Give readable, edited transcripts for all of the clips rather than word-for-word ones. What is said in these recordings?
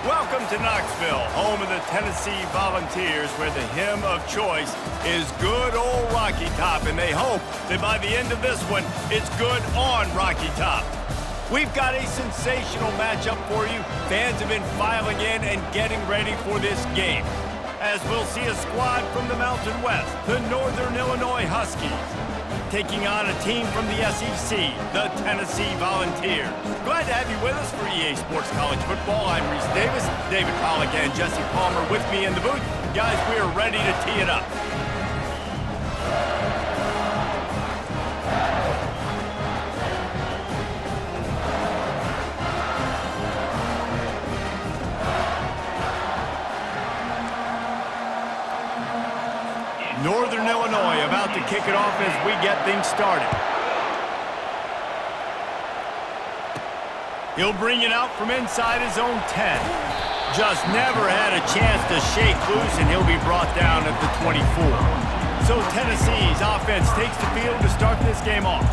Welcome to Knoxville, home of the Tennessee Volunteers, where the hymn of choice is good old Rocky Top, and they hope that by the end of this one, it's good on Rocky Top. We've got a sensational matchup for you. Fans have been filing in and getting ready for this game, as we'll see a squad from the Mountain West, the Northern Illinois Huskies, taking on a team from the SEC, the Tennessee Volunteers. Glad to have you with us for EA Sports College Football. I'm Reese Davis, David Pollack and Jesse Palmer with me in the booth. Guys, we are ready to tee it up. Northern Illinois about to kick it off as we get things started. He'll bring it out from inside his own 10. Just never had a chance to shake loose, and he'll be brought down at the 24. So Tennessee's offense takes the field to start this game off.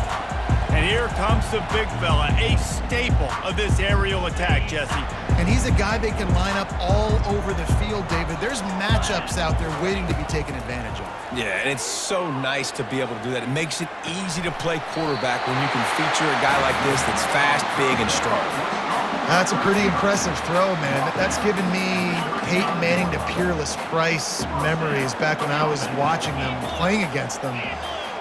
And here comes the big fella, a staple of this aerial attack, Jesse. And he's a guy that can line up all over the field, David. There's matchups out there waiting to be taken advantage of. Yeah, and it's so nice to be able to do that. It makes it easy to play quarterback when you can feature a guy like this that's fast, big, and strong. That's a pretty impressive throw, man. That's given me Peyton Manning to Peerless Price memories back when I was watching them, playing against them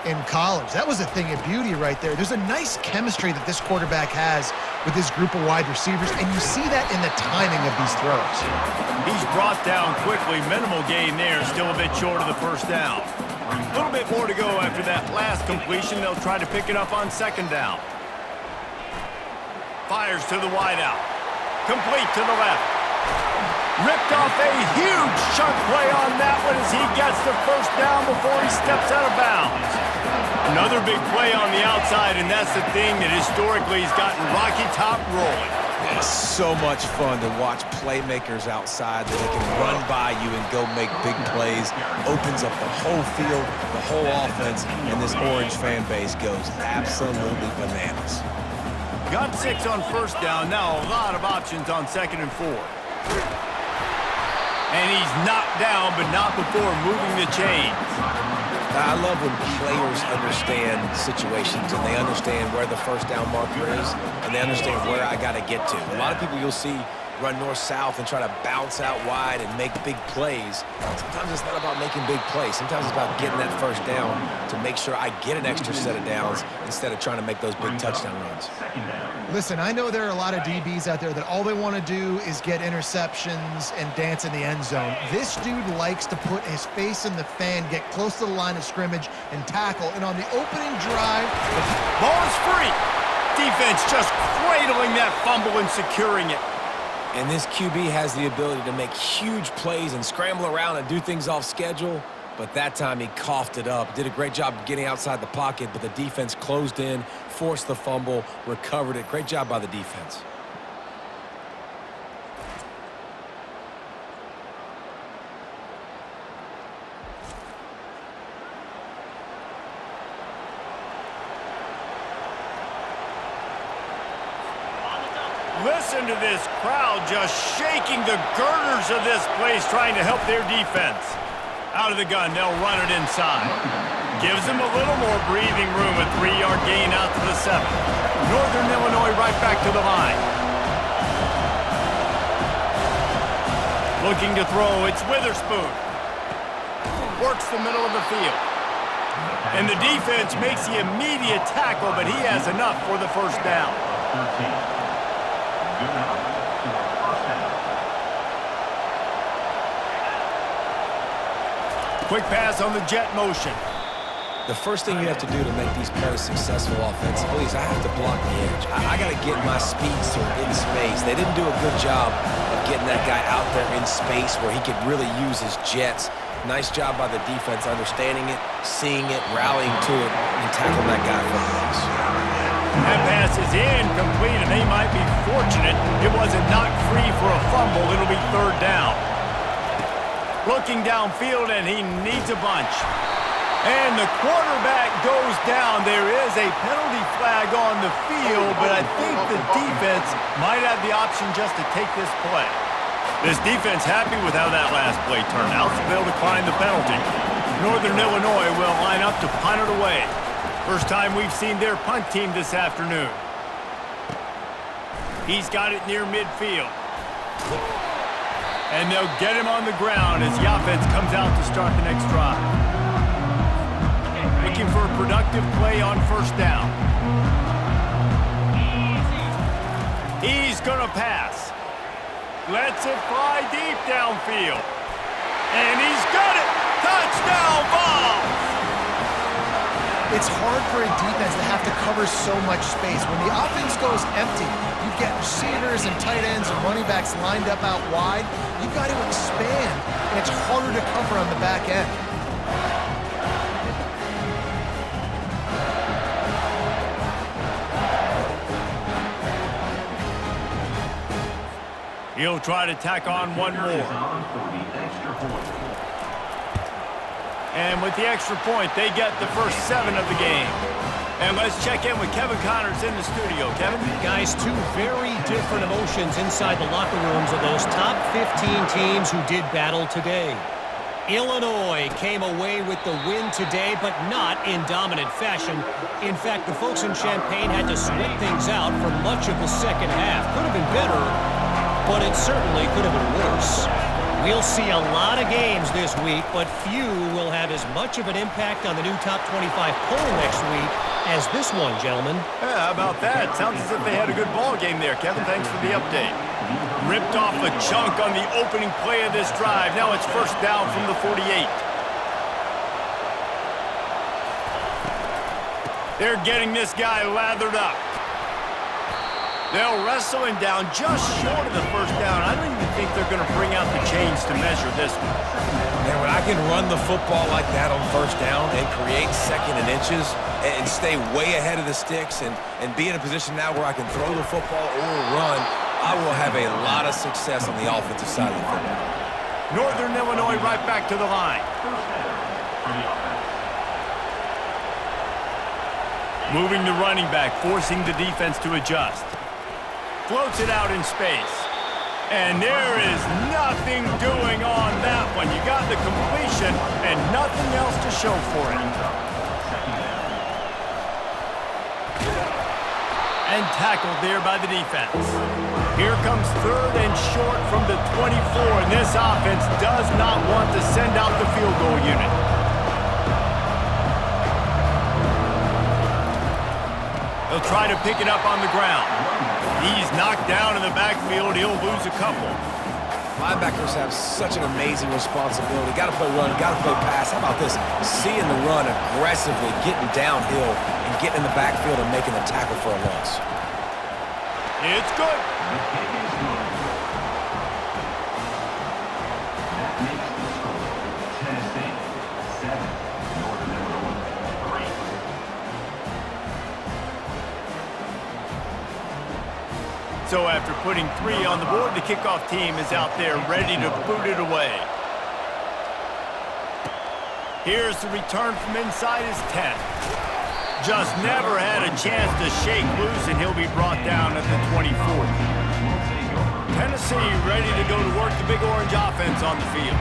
in college. That was a thing of beauty right there. There's a nice chemistry that this quarterback has with his group of wide receivers, and you see that in the timing of these throws. He's brought down quickly. Minimal gain there, still a bit short of the first down. A little bit more to go after that last completion. They'll try to pick it up on second down. Fires to the wideout. Complete to the left. Ripped off a huge chunk play on that one as he gets the first down before he steps out of bounds. Another big play on the outside, and that's the thing that historically has gotten Rocky Top rolling. It's so much fun to watch playmakers outside that they can run by you and go make big plays. Opens up the whole field, the whole offense, and this Orange fan base goes absolutely bananas. Got 6 on first down. Now a lot of options on 2nd and 4. And he's knocked down, but not before moving the chains. I love when players understand situations and they understand where the first down marker is and they understand where I got to get to. A lot of people you'll see run north-south and try to bounce out wide and make big plays. Sometimes it's not about making big plays. Sometimes it's about getting that first down to make sure I get an extra set of downs instead of trying to make those big touchdown runs. Listen, I know there are a lot of DBs out there that all they want to do is get interceptions and dance in the end zone. This dude likes to put his face in the fan, get close to the line of scrimmage, and tackle. And on the opening drive, ball is free. Defense just cradling that fumble and securing it. And this QB has the ability to make huge plays and scramble around and do things off schedule. But that time he coughed it up. Did a great job getting outside the pocket, but the defense closed in, forced the fumble, recovered it. Great job by the defense. Listen to this crowd just shaking the girders of this place, trying to help their defense. Out of the gun, they'll run it inside. Gives them a little more breathing room, a 3-yard gain out to the 7. Northern Illinois right back to the line. Looking to throw, it's Witherspoon. Works the middle of the field. And the defense makes the immediate tackle, but he has enough for the first down. Quick pass on the jet motion. The first thing you have to do to make these plays successful offensively is I have to block the edge. I got to get my speedster in space. They didn't do a good job of getting that guy out there in space where he could really use his jets. Nice job by the defense understanding it, seeing it, rallying to it, and tackling that guy for the loss. That pass is incomplete, and they might be fortunate it wasn't knocked free for a fumble. It'll be third down. Looking downfield, and he needs a bunch. And the quarterback goes down. There is a penalty flag on the field, but I think the defense might have the option just to take this play. This defense happy with how that last play turned out, so they'll decline the penalty. Northern Illinois will line up to punt it away. First time we've seen their punt team this afternoon. He's got it near midfield. And they'll get him on the ground as the offense comes out to start the next drive. Looking for a productive play on first down. He's going to pass. Lets it fly deep downfield. And he's got it! Touchdown Vols! It's hard for a defense to have to cover so much space. When the offense goes empty, you get receivers and tight ends and running backs lined up out wide. You've got to expand, and it's harder to cover on the back end. He'll try to tack on one more. And with the extra point, they get the first 7 of the game. And let's check in with Kevin Connors in the studio. Kevin? Guys, 2 very different emotions inside the locker rooms of those top 15 teams who did battle today. Illinois came away with the win today, but not in dominant fashion. In fact, the folks in Champaign had to sweat things out for much of the second half. Could have been better, but it certainly could have been worse. We'll see a lot of games this week, but few will have as much of an impact on the new top 25 poll next week as this one, gentlemen. Yeah, how about that? Sounds as if they had a good ball game there, Kevin. Thanks for the update. Ripped off a chunk on the opening play of this drive. Now it's first down from the 48. They're getting this guy lathered up. They'll wrestle him down just short of the first down. I don't even think they're going to bring out the chains to measure this one. Man, when I can run the football like that on first down and create second and inches and stay way ahead of the sticks and be in a position now where I can throw the football or run, I will have a lot of success on the offensive side of the football. Northern Illinois right back to the line. Moving the running back, forcing the defense to adjust. Floats it out in space. And there is nothing doing on that one. You got the completion and nothing else to show for it. And tackled there by the defense. Here comes third and short from the 24, and this offense does not want to send out the field goal unit. They'll try to pick it up on the ground. He's knocked down in the backfield. He'll lose a couple. Linebackers have such an amazing responsibility. Got to play run, got to play pass. How about this? Seeing the run aggressively, getting downhill, and getting in the backfield and making the tackle for a loss. It's good. So after putting 3 on the board, the kickoff team is out there ready to boot it away. Here's the return from inside his 10. Just never had a chance to shake loose, and he'll be brought down at the 24. Tennessee ready to go to work the Big Orange offense on the field.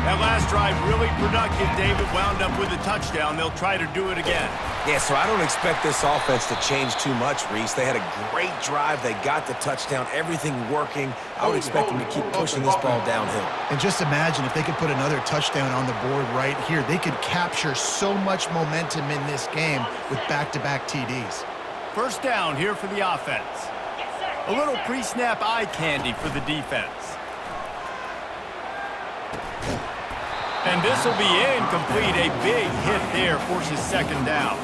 That last drive really productive. David wound up with a touchdown. They'll try to do it again. Yeah, so I don't expect this offense to change too much, Reese. They had a great drive. They got the touchdown. Everything working. I would expect them to keep pushing this ball downhill. And just imagine if they could put another touchdown on the board right here. They could capture so much momentum in this game with back-to-back TDs. First down here for the offense. A little pre-snap eye candy for the defense. And this will be incomplete. A big hit there forces second down.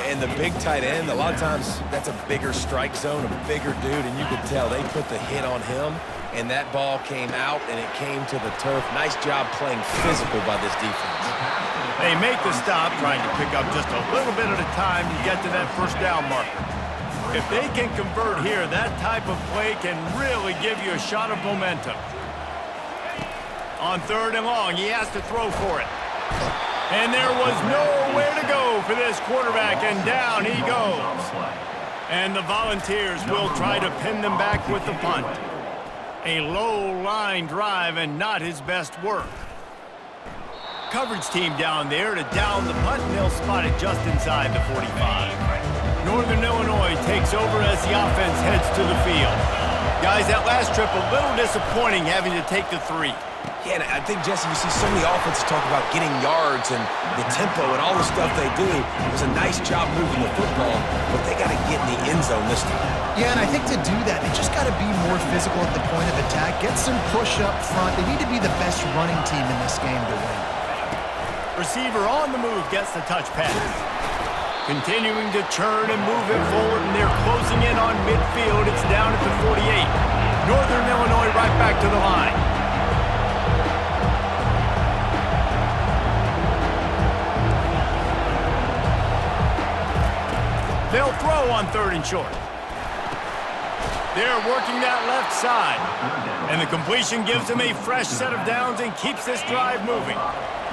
And the big tight end, a lot of times that's a bigger strike zone, a bigger dude, and you could tell they put the hit on him, and that ball came out, and it came to the turf. Nice job playing physical by this defense. They make the stop, trying to pick up just a little bit at a time to get to that first down marker. If they can convert here, that type of play can really give you a shot of momentum. On third and long, he has to throw for it. And there was nowhere to go for this quarterback, and down he goes. And the Volunteers will try to pin them back with the punt. A low line drive and not his best work. Coverage team down there to down the punt, and they'll spot it just inside the 45. Northern Illinois takes over as the offense heads to the field. Guys, that last trip a little disappointing having to take the 3. Yeah, and I think, Jesse, you see so many offenses talk about getting yards and the tempo and all the stuff they do. It was a nice job moving the football, but they got to get in the end zone this time. Yeah, and I think to do that, they just got to be more physical at the point of attack, get some push up front. They need to be the best running team in this game to win. Receiver on the move gets the touch pass. Continuing to churn and move it forward, and they're closing in on midfield. It's down at the 48. Northern Illinois right back to the line. They'll throw on 3rd and short. They're working that left side. And the completion gives them a fresh set of downs and keeps this drive moving.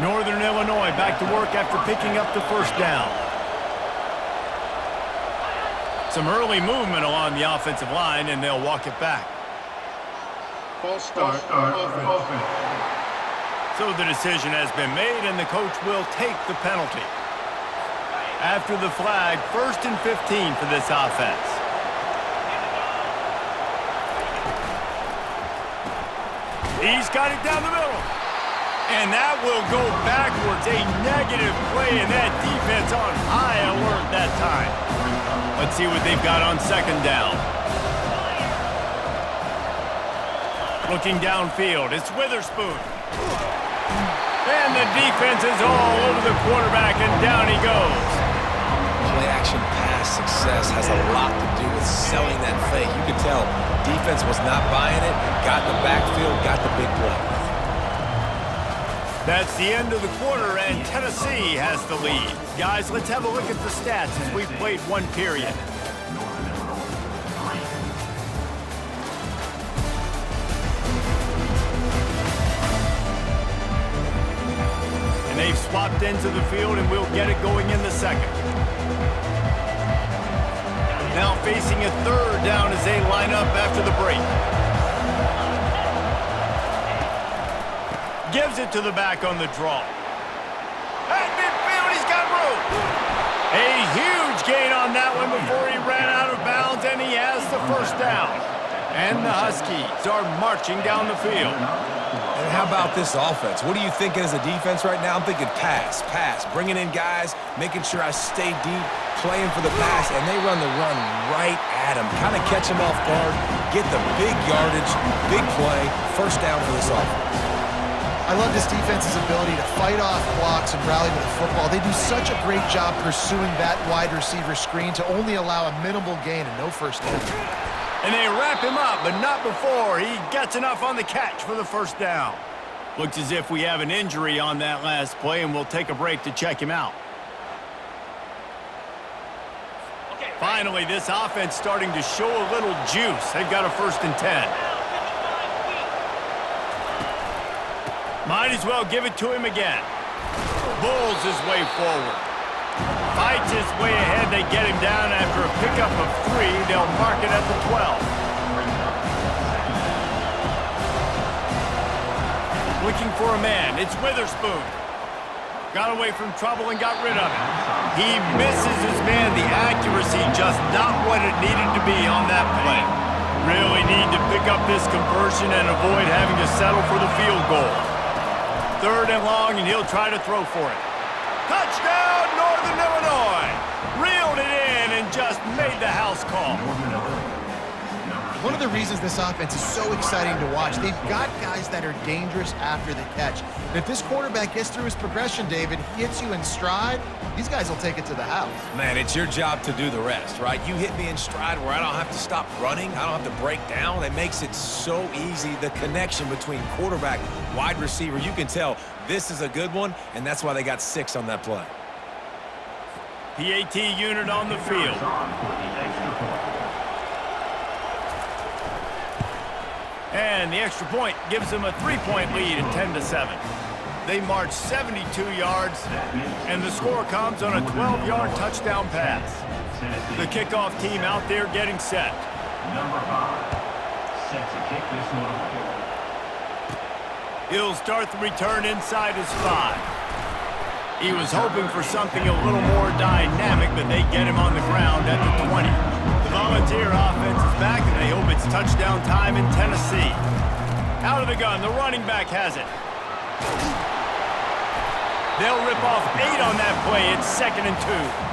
Northern Illinois back to work after picking up the first down. Some early movement along the offensive line, and they'll walk it back. False start offense. So the decision has been made, and the coach will take the penalty. After the flag, 1st and 15 for this offense. He's got it down the middle. And that will go backwards. A negative play, and that defense on high alert that time. Let's see what they've got on 2nd down. Looking downfield, it's Witherspoon. And the defense is all over the quarterback, and down he goes. Play-action pass success has a lot to do with selling that fake. You could tell defense was not buying it, got in the backfield, got the big play. That's the end of the quarter, and Tennessee has the lead. Guys, let's have a look at the stats as we've played 1 period. And they've swapped into the field, and we'll get it going in the 2nd. Now facing a 3rd down as they line up after the break. Gives it to the back on the draw. At midfield, he's got room. A huge gain on that one before he ran out of bounds, and he has the 1st down. And the Huskies are marching down the field. And how about this offense? What are you thinking as a defense right now? I'm thinking pass, bringing in guys, making sure I stay deep, playing for the pass, and they run the run right at him. Kind of catch him off guard, get the big yardage, big play, 1st down for this offense. I love this defense's ability to fight off blocks and rally to the football. They do such a great job pursuing that wide receiver screen to only allow a minimal gain and no 1st down. And they wrap him up, but not before he gets enough on the catch for the 1st down. Looks as if we have an injury on that last play, and we'll take a break to check him out. Finally, this offense starting to show a little juice. They've got a 1st and 10. Might as well give it to him again. Bulls his way forward. Fights his way ahead. They get him down after a pickup of 3. They'll mark it at the 12. Looking for a man. It's Witherspoon. Got away from trouble and got rid of it. He misses his man. The accuracy just not what it needed to be on that play. Really need to pick up this conversion and avoid having to settle for the field goal. 3rd and long, and he'll try to throw for it. Touchdown, Northern Illinois! Reeled it in and just made the house call. One of the reasons this offense is so exciting to watch, they've got guys that are dangerous after the catch. And if this quarterback gets through his progression, David, he hits you in stride, these guys will take it to the house. Man, it's your job to do the rest, right? You hit me in stride where I don't have to stop running. I don't have to break down. It makes it so easy. The connection between quarterback, wide receiver, you can tell this is a good one, and that's why they got 6 on that play. PAT unit on the field. And the extra point gives them a 3-point lead at 10-7. They march 72 yards, and the score comes on a 12-yard touchdown pass. The kickoff team out there getting set. set to kick this one off. He'll start the return inside his 5. He was hoping for something a little more dynamic, but they get him on the ground at the 20. The Volunteer offense is back, and they hope it's touchdown time in Tennessee. Out of the gun, the running back has it. They'll rip off 8 on that play. It's 2nd and 2.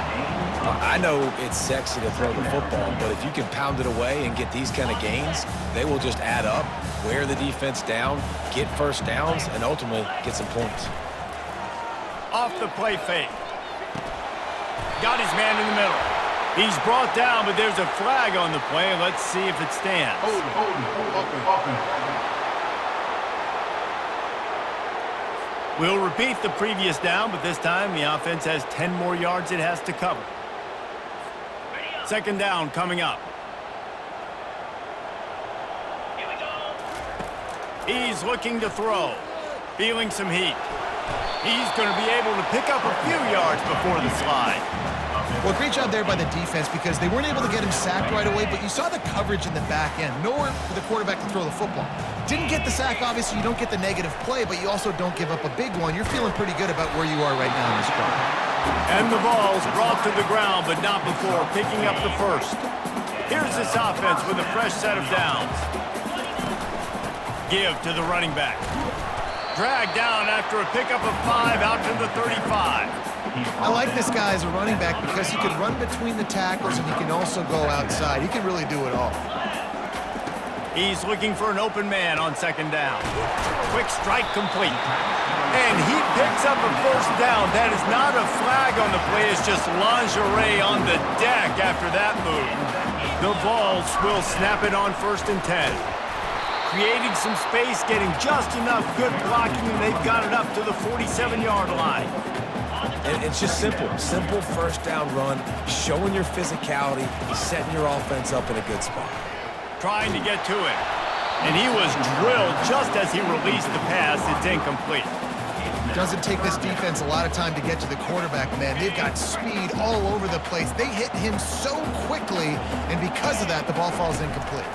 I know it's sexy to throw the football, but if you can pound it away and get these kind of gains, they will just add up, wear the defense down, get first downs, and ultimately get some points. Off the play fake. Got his man in the middle. He's brought down, but there's a flag on the play. Let's see if it stands. Hold it. We'll repeat the previous down, but this time the offense has 10 more yards it has to cover. 2nd down coming up. He's looking to throw. Feeling some heat. He's going to be able to pick up a few yards before the slide. Well, great job there by the defense because they weren't able to get him sacked right away, but you saw the coverage in the back end. Nowhere for the quarterback to throw the football. Didn't get the sack, obviously. You don't get the negative play, but you also don't give up a big one. You're feeling pretty good about where you are right now in this drive. And the ball's brought to the ground, but not before picking up the first. Here's this offense with a fresh set of downs. Give to the running back. Dragged down after a pickup of 5 out to the 35. I like this guy as a running back because he can run between the tackles and he can also go outside. He can really do it all. He's looking for an open man on 2nd down. Quick strike complete. And he picks up a first down. That is not a flag on the play. It's just lingerie on the deck after that move. The Vols will snap it on 1st and 10. Creating some space, getting just enough good blocking, and they've got it up to the 47-yard line. And it's just simple. Simple first down run, showing your physicality, setting your offense up in a good spot. Trying to get to it. And he was drilled just as he released the pass. It's incomplete. Doesn't take this defense a lot of time to get to the quarterback, man. They've got speed all over the place. They hit him so quickly, and because of that, the ball falls incomplete.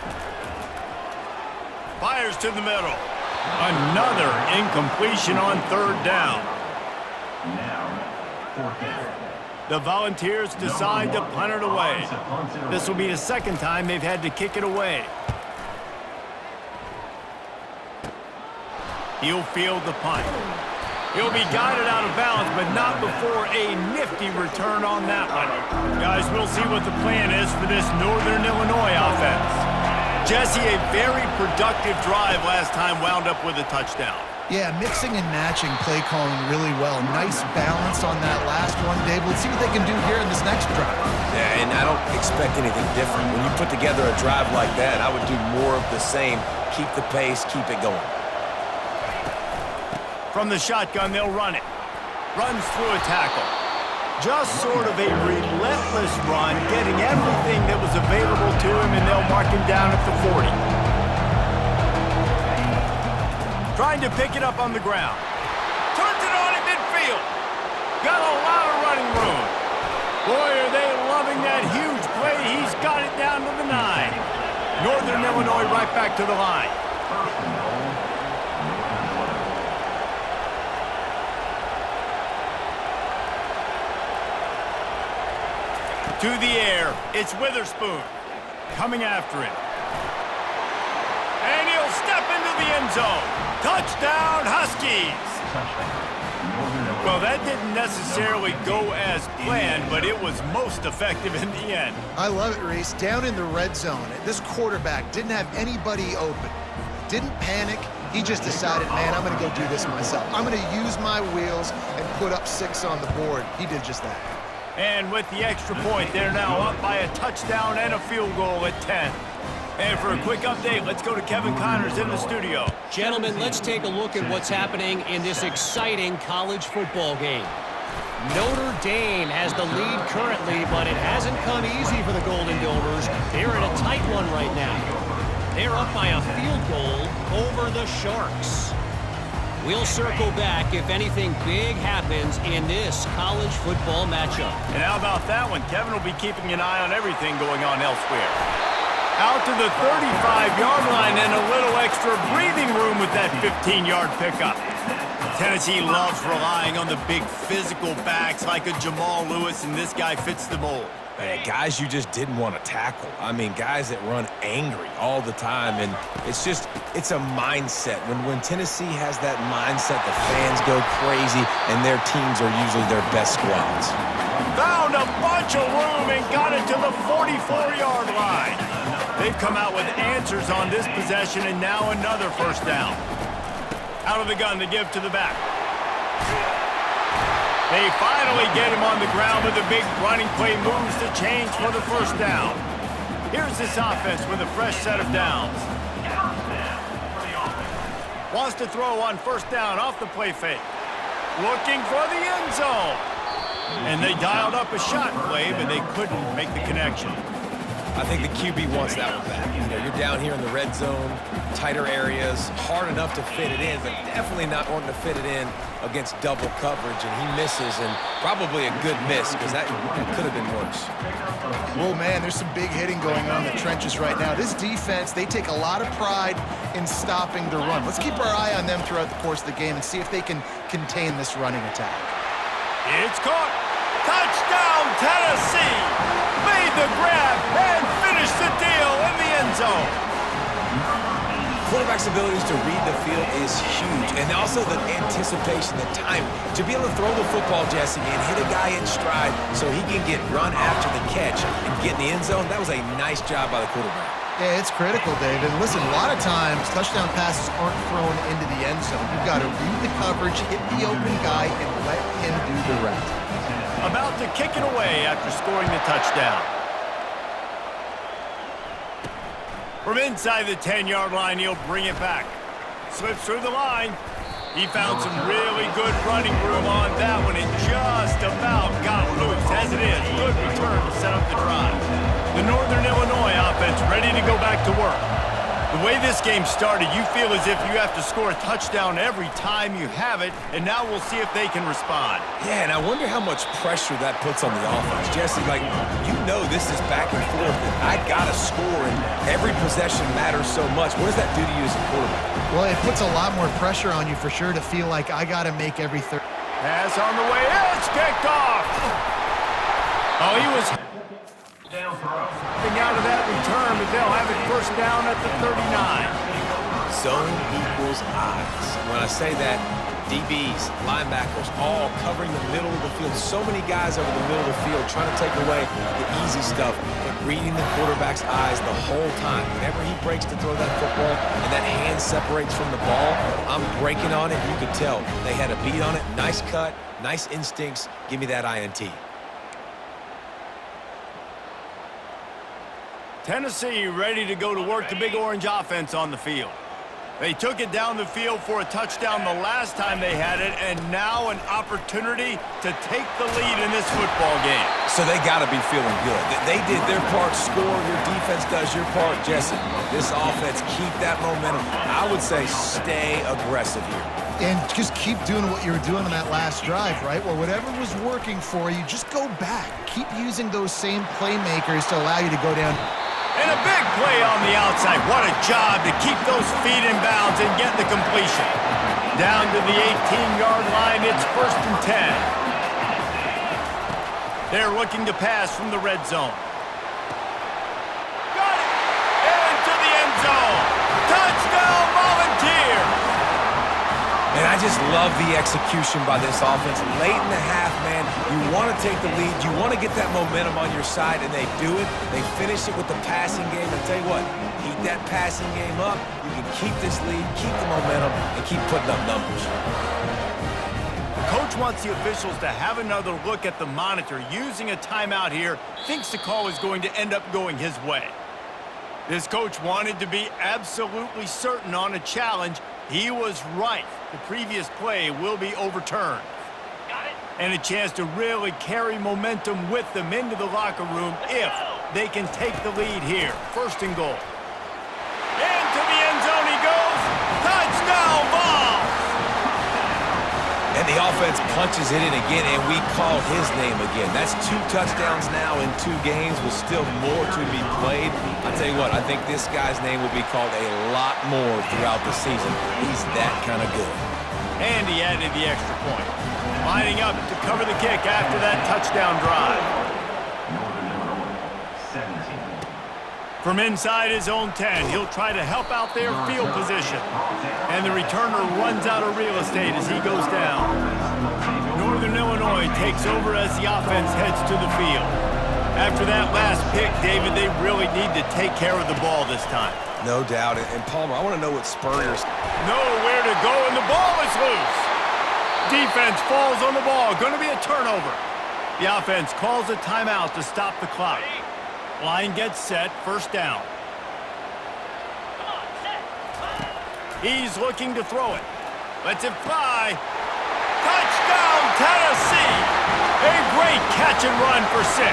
Fires to the middle. Another incompletion on 3rd down. The Volunteers decide to punt it away. This will be the 2nd time they've had to kick it away. He'll field the punt. He'll be guided out of bounds, but not before a nifty return on that one. Guys, we'll see what the plan is for this Northern Illinois offense. Jesse, a very productive drive last time wound up with a touchdown. Yeah, mixing and matching play calling really well. Nice balance on that last one, Dave. Let's see what they can do here in this next drive. Yeah, and I don't expect anything different. When you put together a drive like that, I would do more of the same. Keep the pace, keep it going. From the shotgun, they'll run it. Runs through a tackle. Just sort of a relentless run, getting everything that was available to him, and they'll mark him down at the 40. Trying to pick it up on the ground. Turns it on in midfield. Got a lot of running room. Boy, are they loving that huge play. He's got it down to the 9. Northern Illinois right back to the line. To the air, it's Witherspoon coming after it. And he'll step into the end zone. Touchdown, Huskies! Well, that didn't necessarily go as planned, but it was most effective in the end. I love it, Reese. Down in the red zone, this quarterback didn't have anybody open. Didn't panic. He just decided, man, I'm going to go do this myself. I'm going to use my wheels and put up 6 on the board. He did just that. And with the extra point, they're now up by a touchdown and a field goal at 10. And for a quick update, let's go to Kevin Connors in the studio. Gentlemen, let's take a look at what's happening in this exciting college football game. Notre Dame has the lead currently, but it hasn't come easy for the Golden Domers. They're in a tight one right now. They're up by a field goal over the Sharks. We'll circle back if anything big happens in this college football matchup. And how about that one? Kevin will be keeping an eye on everything going on elsewhere. Out to the 35-yard line and a little extra breathing room with that 15-yard pickup. Tennessee loves relying on the big physical backs like a Jamal Lewis, and this guy fits the mold. Man, guys you just didn't want to tackle. I mean, guys that run angry all the time, and it's a mindset. When Tennessee has that mindset, the fans go crazy, and their teams are usually their best squads. Found a bunch of room and got it to the 44-yard line. They've come out with answers on this possession, and now another first down. Out of the gun to give to the back. They finally get him on the ground with a big running play moves to change for the first down. Here's this offense with a fresh set of downs. Wants to throw on first down off the play fake. Looking for the end zone. And they dialed up a shot play, but they couldn't make the connection. I think the QB wants that one back. You know, you're down here in the red zone, tighter areas, hard enough to fit it in, but definitely not wanting to fit it in against double coverage, and he misses, and probably a good miss, because that could have been worse. Well, man, there's some big hitting going on in the trenches right now. This defense, they take a lot of pride in stopping the run. Let's keep our eye on them throughout the course of the game and see if they can contain this running attack. It's caught. Touchdown, Tennessee! Made the grab and finished the deal in the end zone. Quarterback's abilities to read the field is huge, and also the anticipation, the time to be able to throw the football, Jesse, and hit a guy in stride so he can get run after the catch and get in the end zone. That was a nice job by the quarterback. Yeah, it's critical, David. Listen, a lot of times touchdown passes aren't thrown into the end zone. You've got to read the coverage, hit the open guy, and let him do the rest. About to kick it away after scoring the touchdown. From inside the 10-yard line, he'll bring it back. Slips through the line. He found some really good running room on that one and just about got loose. As it is, good return to set up the drive. The Northern Illinois offense ready to go back to work. The way this game started, you feel as if you have to score a touchdown every time you have it, and now we'll see if they can respond. Yeah, and I wonder how much pressure that puts on the offense. Jesse, like, you know this is back and forth, and I got to score, and every possession matters so much. What does that do to you as a quarterback? Well, it puts a lot more pressure on you for sure to feel like I got to make every third. Pass on the way. It's kicked off. Oh, he was out of that return, but they'll have it first down at the 39. Zone equals eyes. When I say that, DBs, linebackers, all covering the middle of the field. So many guys over the middle of the field trying to take away the easy stuff, but reading the quarterback's eyes the whole time. Whenever he breaks to throw that football and that hand separates from the ball, I'm breaking on it. You could tell they had a beat on it. Nice cut, nice instincts. Give me that INT. Tennessee ready to go to work the Big Orange offense on the field. They took it down the field for a touchdown the last time they had it, and now an opportunity to take the lead in this football game. So they got to be feeling good. They did their part, score. Your defense does your part, Jesse. This offense, keep that momentum. I would say stay aggressive here. And just keep doing what you were doing on that last drive, right? Well, whatever was working for you, just go back. Keep using those same playmakers to allow you to go down. And a big play on the outside. What a job to keep those feet in bounds and get the completion. Down to the 18-yard line, it's 1st and 10. They're looking to pass from the red zone. Got it! Into the end zone. Touchdown, Volunteers! And I just love the execution by this offense. Late in the half, man, you want to take the lead. You want to get that momentum on your side, and they do it. They finish it with the passing game. And tell you what, keep that passing game up. You can keep this lead, keep the momentum, and keep putting up numbers. The coach wants the officials to have another look at the monitor. Using a timeout here, thinks the call is going to end up going his way. This coach wanted to be absolutely certain on a challenge. He was right. The previous play will be overturned. Got it. And a chance to really carry momentum with them into the locker room if they can take the lead here. 1st and goal. Into the end zone he goes. Touchdown, ball! And the offense punches it in again, and we call his name again. That's 2 touchdowns now in 2 games with still more to be played. I'll tell you what, I think this guy's name will be called a lot more throughout the season. He's that kind of good. And he added the extra point. Lining up to cover the kick after that touchdown drive. From inside his own 10, he'll try to help out their field position. And the returner runs out of real estate as he goes down. Northern Illinois takes over as the offense heads to the field. After that last pick, David, they really need to take care of the ball this time. No doubt. And Palmer, I want to know what Spurrier's... Nowhere to go, and the ball is loose. Defense falls on the ball. Going to be a turnover. The offense calls a timeout to stop the clock. Line gets set, first down. He's looking to throw it. Lets it fly. Touchdown, Tennessee! A great catch and run for 6.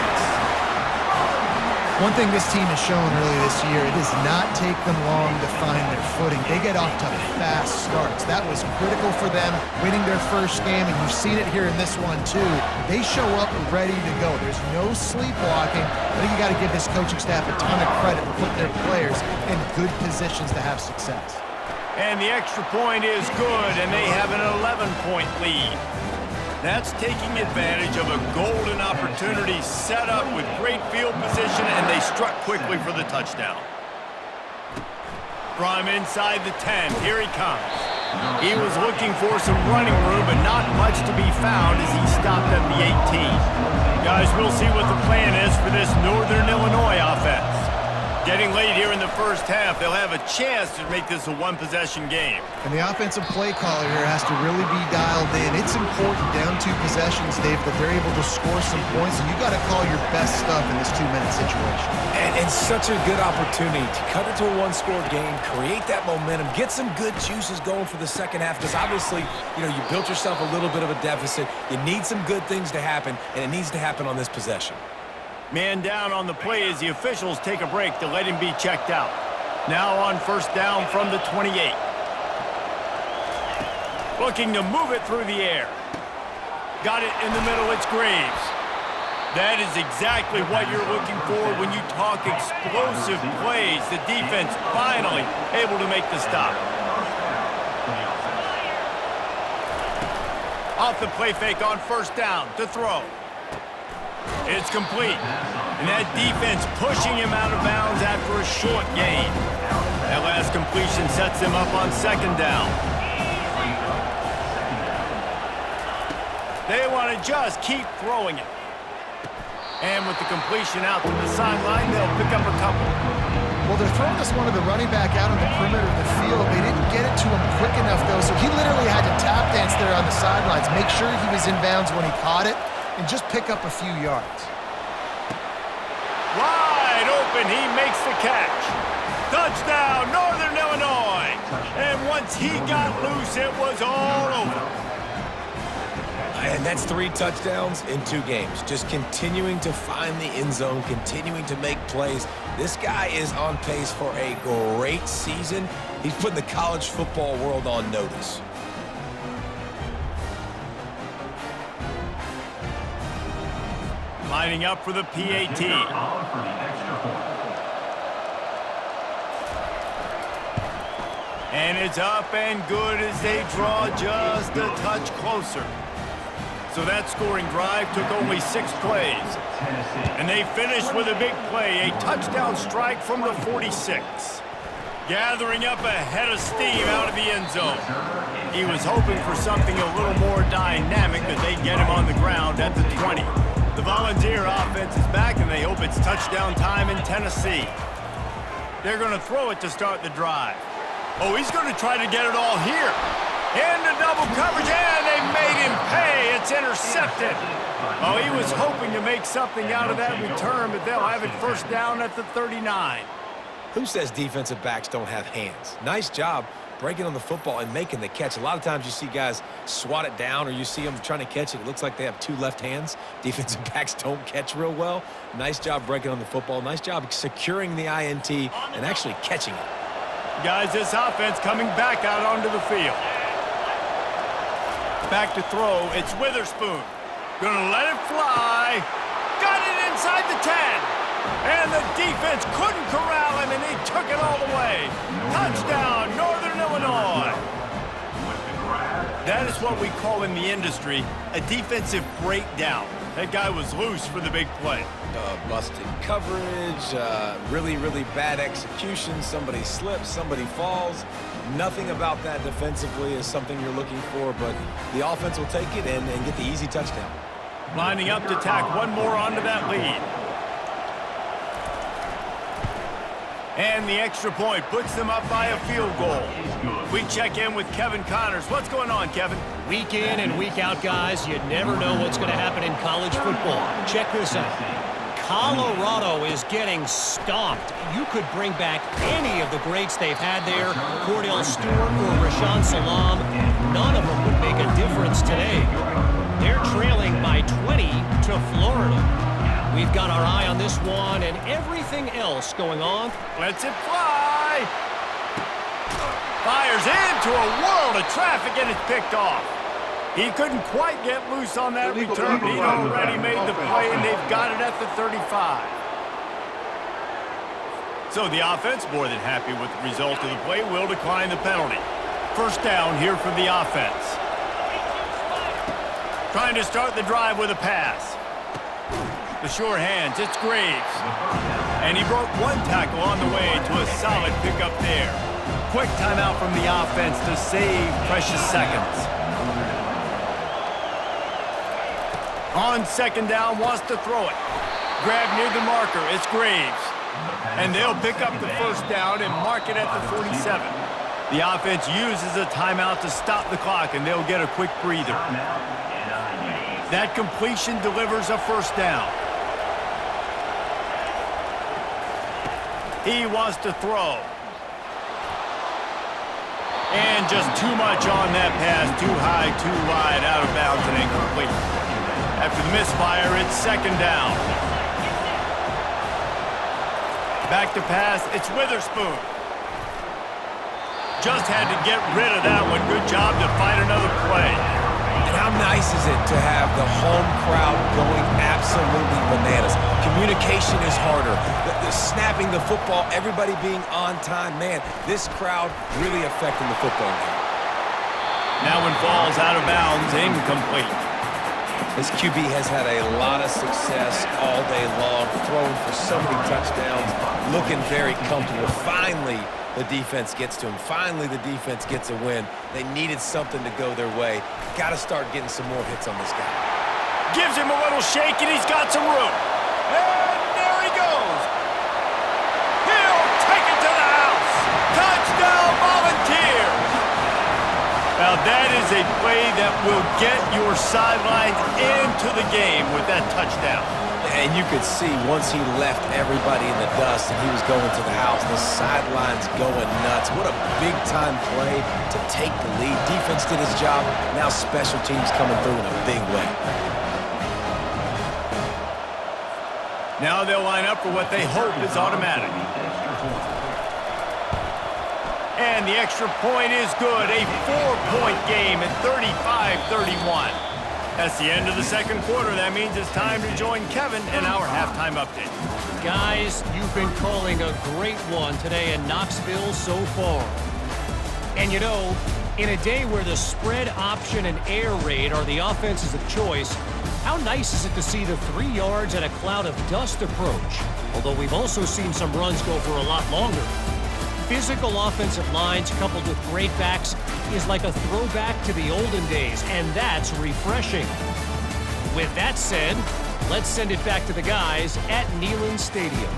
One thing this team has shown early this year, it does not take them long to find their footing. They get off to fast starts. That was critical for them, winning their first game, and you've seen it here in this one too. They show up ready to go. There's no sleepwalking. I think you got to give this coaching staff a ton of credit for putting their players in good positions to have success. And the extra point is good, and they have an 11-point lead. That's taking advantage of a golden opportunity set up with great field position, and they struck quickly for the touchdown. From inside the 10, here he comes. He was looking for some running room, but not much to be found as he stopped at the 18. Guys, we'll see what the plan is for this Northern Illinois offense. Getting late here in the first half, they'll have a chance to make this a one-possession game. And the offensive play caller here has to really be dialed in. It's important down 2 possessions, Dave, that they're able to score some points, and you got to call your best stuff in this 2-minute situation. And such a good opportunity to cut it to a 1-score game, create that momentum, get some good juices going for the second half, because obviously, you built yourself a little bit of a deficit. You need some good things to happen, and it needs to happen on this possession. Man down on the play as the officials take a break to let him be checked out. Now on first down from the 28. Looking to move it through the air. Got it in the middle, it's Graves. That is exactly what you're looking for when you talk explosive plays. The defense finally able to make the stop. Off the play fake on first down to throw. It's complete. And that defense pushing him out of bounds after a short gain. That last completion sets him up on second down. They want to just keep throwing it. And with the completion out to the sideline, they'll pick up a couple. Well, they're throwing this one to the running back out on the perimeter of the field. They didn't get it to him quick enough, though, so he literally had to tap dance there on the sidelines, make sure he was in bounds when he caught it, and just pick up a few yards. Wide open, he makes the catch. Touchdown, Northern Illinois. And once he got loose, it was all over. And that's 3 touchdowns in 2 games. Just continuing to find the end zone, continuing to make plays. This guy is on pace for a great season. He's putting the college football world on notice. Lining up for the PAT. And it's up and good as they draw just a touch closer. So that scoring drive took only 6 plays. And they finished with a big play, a touchdown strike from the 46. Gathering up a head of steam out of the end zone. He was hoping for something a little more dynamic, but they get him on the ground at the 20. The Volunteer offense is back, and they hope it's touchdown time in Tennessee. They're going to throw it to start the drive. Oh, he's going to try to get it all here. Into double coverage, and they made him pay. It's intercepted. Oh, he was hoping to make something out of that return, but they'll have it first down at the 39. Who says defensive backs don't have hands? Nice job breaking on the football and making the catch. A lot of times you see guys swat it down or you see them trying to catch it. It looks like they have 2 left hands. Defensive backs don't catch real well. Nice job breaking on the football. Nice job securing the INT and actually catching it. Guys, this offense coming back out onto the field. Back to throw, it's Witherspoon. Gonna let it fly. Got it inside the 10. And the defense couldn't corral him, and he took it all the way. Touchdown, Northern Illinois. That is what we call in the industry a defensive breakdown. That guy was loose for the big play. Busted coverage, really, really bad execution. Somebody slips, somebody falls. Nothing about that defensively is something you're looking for, but the offense will take it and get the easy touchdown. Lining up to tack one more onto that lead. And the extra point puts them up by a field goal. We check in with Kevin Connors. What's going on, Kevin? Week in and week out, guys, you never know what's going to happen in college football. Check this out. Colorado is getting stomped. You could bring back any of the greats they've had there, Cordell Stewart or Rashaan Salam. None of them would make a difference today. They're trailing by 20 to Florida. We've got our eye on this one and everything else going on. Lets it fly. Fires into a world of traffic and it's picked off. He couldn't quite get loose on that return. He'd already made the play, and they've got it at the 35. So the offense, more than happy with the result of the play, will decline the penalty. First down here for the offense. Trying to start the drive with a pass. The sure hands, it's Graves. And he broke one tackle on the way to a solid pickup there. Quick timeout from the offense to save precious seconds. On second down, wants to throw it. Grab near the marker, it's Graves. And they'll pick up the first down and mark it at the 47. The offense uses a timeout to stop the clock, and they'll get a quick breather. That completion delivers a first down. He wants to throw. And just too much on that pass, too high, too wide, out of bounds, and incomplete. After the misfire, it's second down. Back to pass, it's Witherspoon. Just had to get rid of that one. Good job to find another play. And how nice is it to have the home crowd going absolutely bananas? Communication is harder. The snapping the football, everybody being on time. Man, this crowd really affecting the football game. That one falls out of bounds, incomplete. This QB has had a lot of success all day long, throwing for so many touchdowns, looking very comfortable. Finally, the defense gets to him. Finally, the defense gets a win. They needed something to go their way. Got to start getting some more hits on this guy. Gives him a little shake, and he's got some room. And there he goes. He'll take it to the house. Touchdown, Volunteers. Now, that is a play that will get your sidelines into the game with that touchdown. And you could see once he left everybody in the dust and he was going to the house, the sidelines going nuts. What a big-time play to take the lead. Defense did his job. Now special teams coming through in a big way. Now they'll line up for what they hope is automatic. And the extra point is good. A 4-point game at 35-31. That's the end of the second quarter. That means it's time to join Kevin in our halftime update. Guys, you've been calling a great one today in Knoxville so far. And you know, in a day where the spread option and air raid are the offenses of choice, how nice is it to see the 3 yards and a cloud of dust approach? Although we've also seen some runs go for a lot longer. Physical offensive lines coupled with great backs is like a throwback to the olden days, and that's refreshing. With that said, let's send it back to the guys at Neyland Stadium.